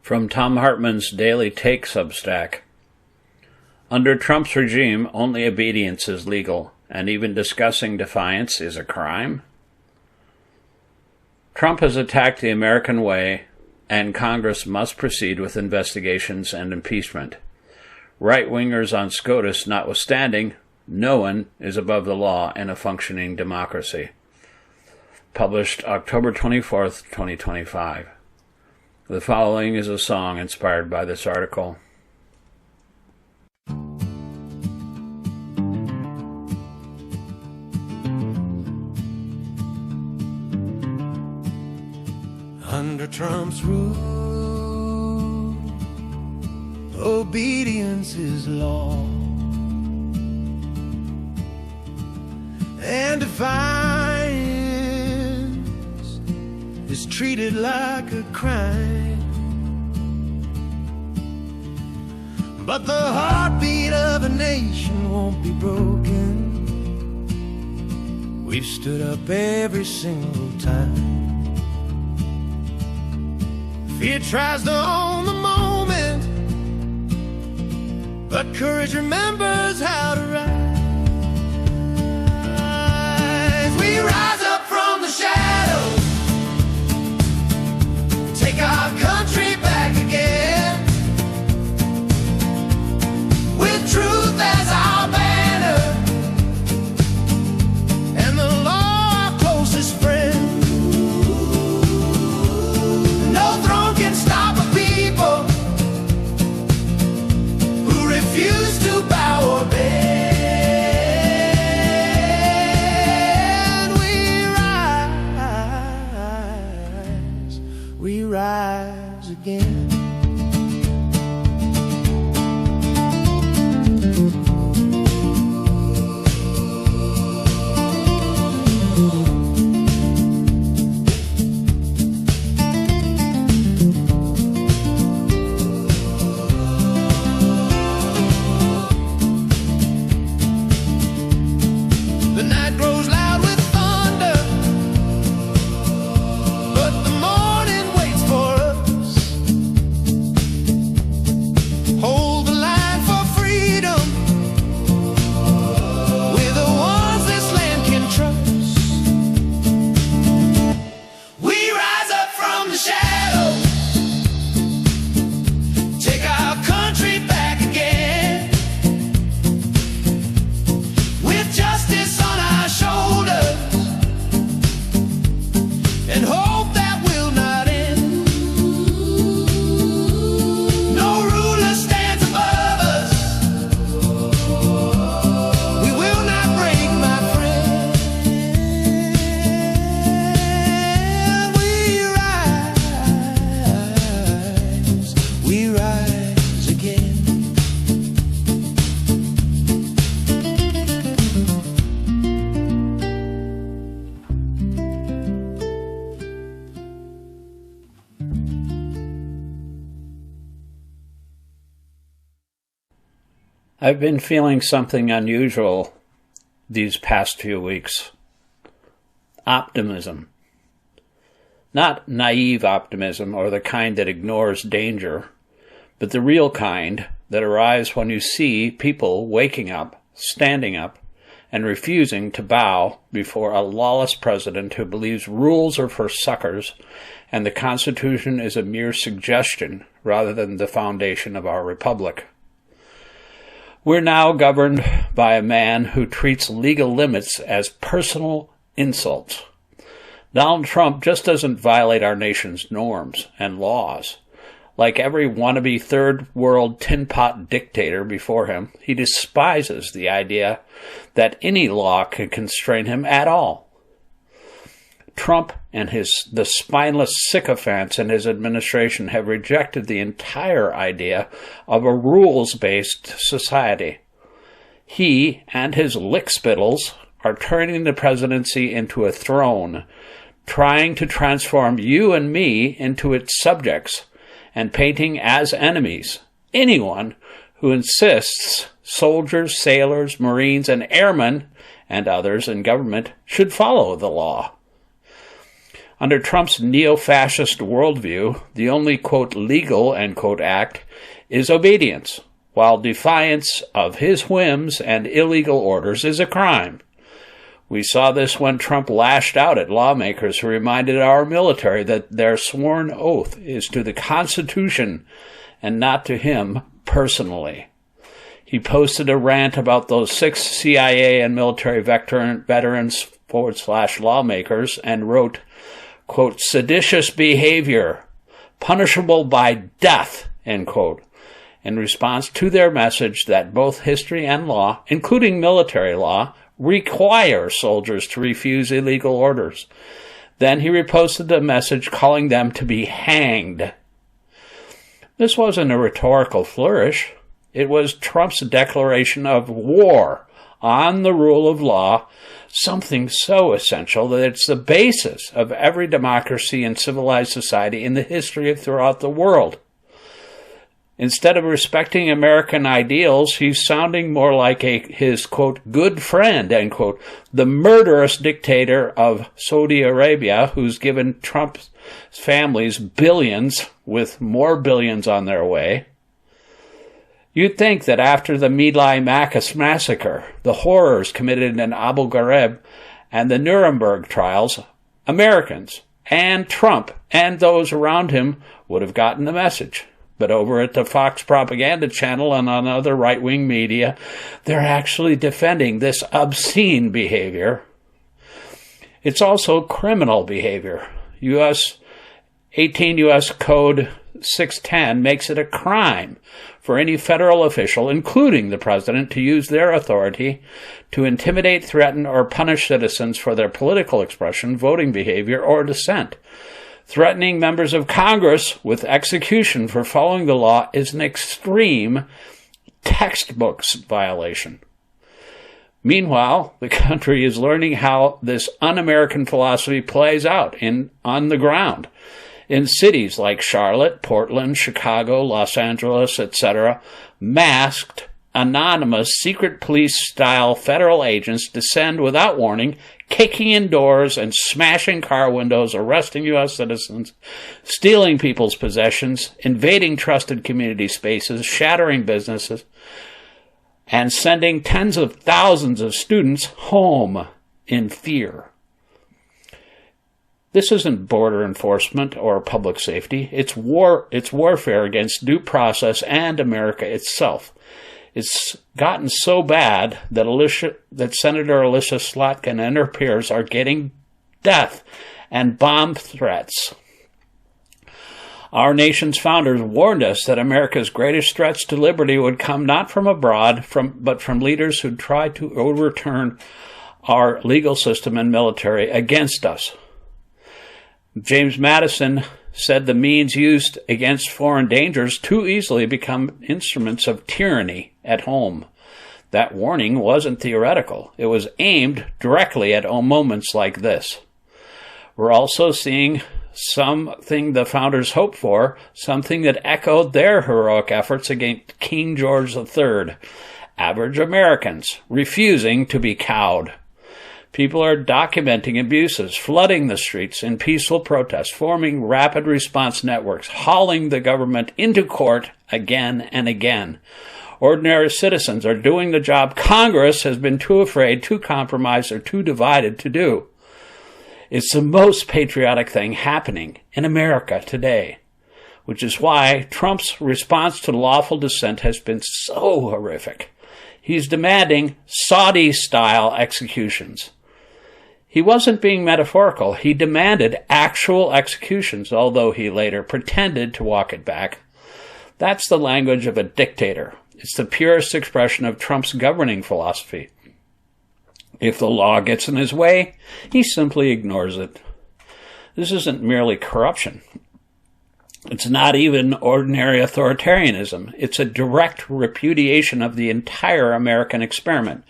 From Thom Hartmann's Daily Take Substack. Under Trump's regime, only obedience is legal, and even discussing defiance is a crime. Trump has attacked the American way, and Congress must proceed with investigations and impeachment. Right-wingers on SCOTUS notwithstanding, no one is above the law in a functioning democracy. Published October 24th, 2025. The following is a song inspired by this article. Under Trump's rule, obedience is law, and defiance is treated like a crime. But the heartbeat of a nation won't be broken. We've stood up every single time. Fear tries to own the moment, but courage remembers how to rise. We rise up from the shadows, take our country back again, with truth as our banner, and the law our closest friend. No throne can stop a people who refuse to bow or bend. We rise again. The night grows loud with thunder, but the morning waits for us. Hold the line for freedom, we're the ones this land can trust. We rise up from the shadows, take our country back again, with justice on our shoulders, and hope that will not end. No ruler stands above us, we will not break, my friend. We rise again. I've been feeling something unusual these past few weeks. Optimism. Not naive optimism or the kind that ignores danger, but the real kind that arrives when you see people waking up, standing up, and refusing to bow before a lawless president who believes rules are for suckers and the Constitution is a mere suggestion rather than the foundation of our republic. We're now governed by a man who treats legal limits as personal insults. Donald Trump just doesn't violate our nation's norms and laws. Like every wannabe third world tin pot dictator before him, he despises the idea that any law can constrain him at all. Trump and the spineless sycophants in his administration have rejected the entire idea of a rules-based society. He and his lickspittles are turning the presidency into a throne, trying to transform you and me into its subjects, and painting as enemies anyone who insists soldiers, sailors, Marines, and airmen, and others in government should follow the law. Under Trump's neo-fascist worldview, the only, quote, legal, end quote, act is obedience, while defiance of his whims and illegal orders is a crime. We saw this when Trump lashed out at lawmakers who reminded our military that their sworn oath is to the Constitution and not to him personally. He posted a rant about those 6 CIA and military veterans / lawmakers and wrote, quote, seditious behavior, punishable by death, end quote, in response to their message that both history and law, including military law, require soldiers to refuse illegal orders. Then he reposted a message calling them to be hanged. This wasn't a rhetorical flourish. It was Trump's declaration of war on the rule of law, something so essential that it's the basis of every democracy and civilized society in the history of throughout the world. Instead of respecting American ideals, he's sounding more like his, quote, good friend, end quote, the murderous dictator of Saudi Arabia, who's given Trump's families billions with more billions on their way. You'd think that after the My Lai massacre, the horrors committed in Abu Ghraib, and the Nuremberg trials, Americans and Trump and those around him would have gotten the message. But over at the Fox propaganda channel and on other right-wing media, they're actually defending this obscene behavior. It's also criminal behavior. 18 U.S. Code 610 makes it a crime for any federal official, including the president, to use their authority to intimidate, threaten, or punish citizens for their political expression, voting behavior, or dissent. Threatening members of Congress with execution for following the law is an extreme textbook violation. Meanwhile, the country is learning how this un-American philosophy plays out on the ground in cities like Charlotte, Portland, Chicago, Los Angeles, etc. Masked, anonymous, secret police-style federal agents descend without warning, kicking in doors and smashing car windows, arresting U.S. citizens, stealing people's possessions, invading trusted community spaces, shattering businesses, and sending tens of thousands of students home in fear. This isn't border enforcement or public safety. It's warfare against due process and America itself. It's gotten so bad that Senator Alicia Slotkin and her peers are getting death and bomb threats. Our nation's founders warned us that America's greatest threats to liberty would come not from abroad, but from leaders who try to overturn our legal system and military against us. James Madison said the means used against foreign dangers too easily become instruments of tyranny at home. That warning wasn't theoretical. It was aimed directly at moments like this. We're also seeing something the founders hoped for, something that echoed their heroic efforts against King George III. Average Americans refusing to be cowed. People are documenting abuses, flooding the streets in peaceful protest, forming rapid response networks, hauling the government into court again and again. Ordinary citizens are doing the job Congress has been too afraid, too compromised, or too divided to do. It's the most patriotic thing happening in America today, which is why Trump's response to lawful dissent has been so horrific. He's demanding Saudi-style executions. He wasn't being metaphorical. He demanded actual executions, although he later pretended to walk it back. That's the language of a dictator. It's the purest expression of Trump's governing philosophy. If the law gets in his way, he simply ignores it. This isn't merely corruption. It's not even ordinary authoritarianism. It's a direct repudiation of the entire American experiment.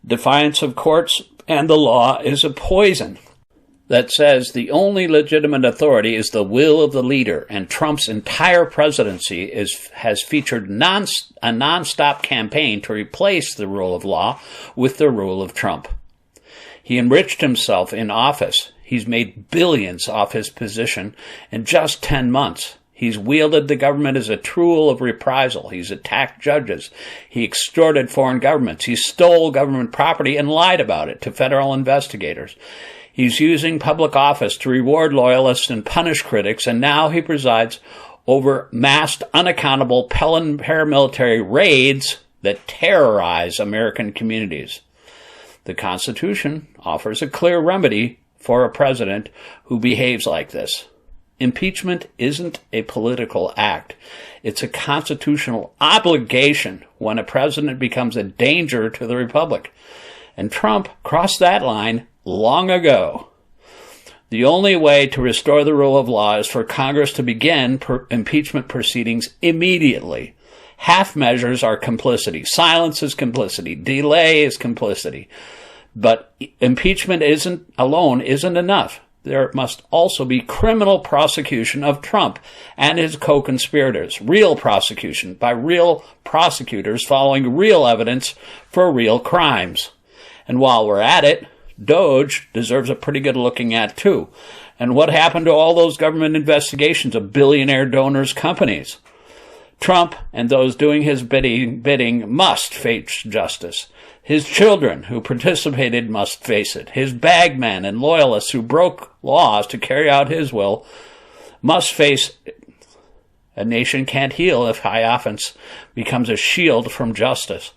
Defiance of courts and the law is a poison that says the only legitimate authority is the will of the leader, and Trump's entire presidency has featured a nonstop campaign to replace the rule of law with the rule of Trump. He enriched himself in office. He's made billions off his position in just 10 months. He's wielded the government as a tool of reprisal. He's attacked judges. He extorted foreign governments. He stole government property and lied about it to federal investigators. He's using public office to reward loyalists and punish critics, and now he presides over massed, unaccountable paramilitary raids that terrorize American communities. The Constitution offers a clear remedy for a president who behaves like this. Impeachment isn't a political act. It's a constitutional obligation when a president becomes a danger to the republic. And Trump crossed that line long ago. The only way to restore the rule of law is for Congress to begin impeachment proceedings immediately. Half measures are complicity. Silence is complicity. Delay is complicity. But impeachment alone isn't enough. There must also be criminal prosecution of Trump and his co-conspirators. Real prosecution by real prosecutors following real evidence for real crimes. And while we're at it, Doge deserves a pretty good looking at too. And what happened to all those government investigations of billionaire donors' companies? Trump and those doing his bidding must face justice. His children who participated must face it. His bagmen and loyalists who broke laws to carry out his will must face it. A nation can't heal if high office becomes a shield from justice.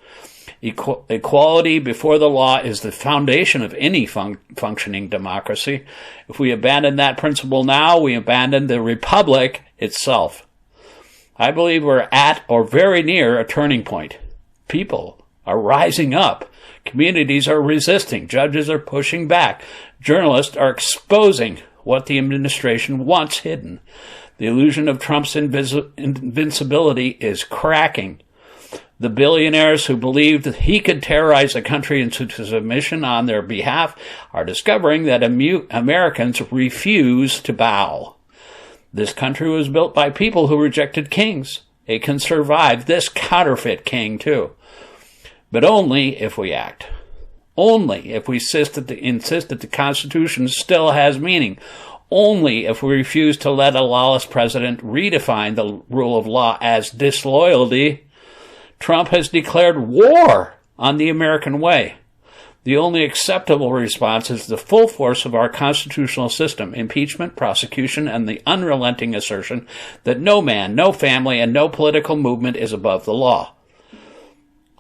Equality before the law is the foundation of any functioning democracy. If we abandon that principle now, we abandon the republic itself. I believe we're at or very near a turning point. People are rising up. Communities are resisting. Judges are pushing back. Journalists are exposing what the administration wants hidden. The illusion of Trump's invincibility is cracking. The billionaires who believed that he could terrorize a country into submission on their behalf are discovering that Americans refuse to bow. This country was built by people who rejected kings. It can survive this counterfeit king, too. But only if we act. Only if we insist that the Constitution still has meaning. Only if we refuse to let a lawless president redefine the rule of law as disloyalty. Trump has declared war on the American way. The only acceptable response is the full force of our constitutional system, impeachment, prosecution, and the unrelenting assertion that no man, no family, and no political movement is above the law.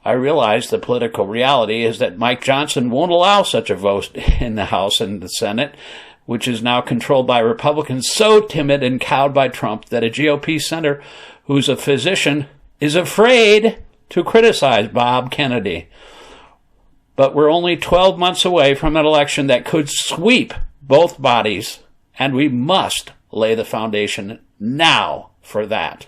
I realize the political reality is that Mike Johnson won't allow such a vote in the House and the Senate, which is now controlled by Republicans so timid and cowed by Trump that a GOP senator who's a physician is afraid to criticize Bob Kennedy. But we're only 12 months away from an election that could sweep both bodies, and we must lay the foundation now for that.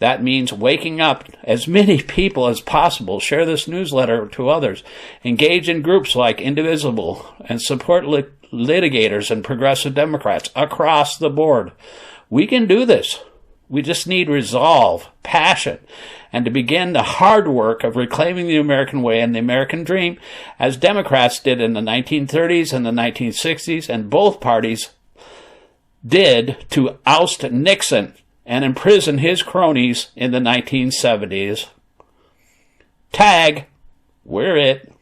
That means waking up as many people as possible, share this newsletter to others, engage in groups like Indivisible, and support litigators and progressive Democrats across the board. We can do this. We just need resolve, passion, and to begin the hard work of reclaiming the American way and the American dream, as Democrats did in the 1930s and the 1960s, and both parties did to oust Nixon and imprison his cronies in the 1970s. Tag, we're it.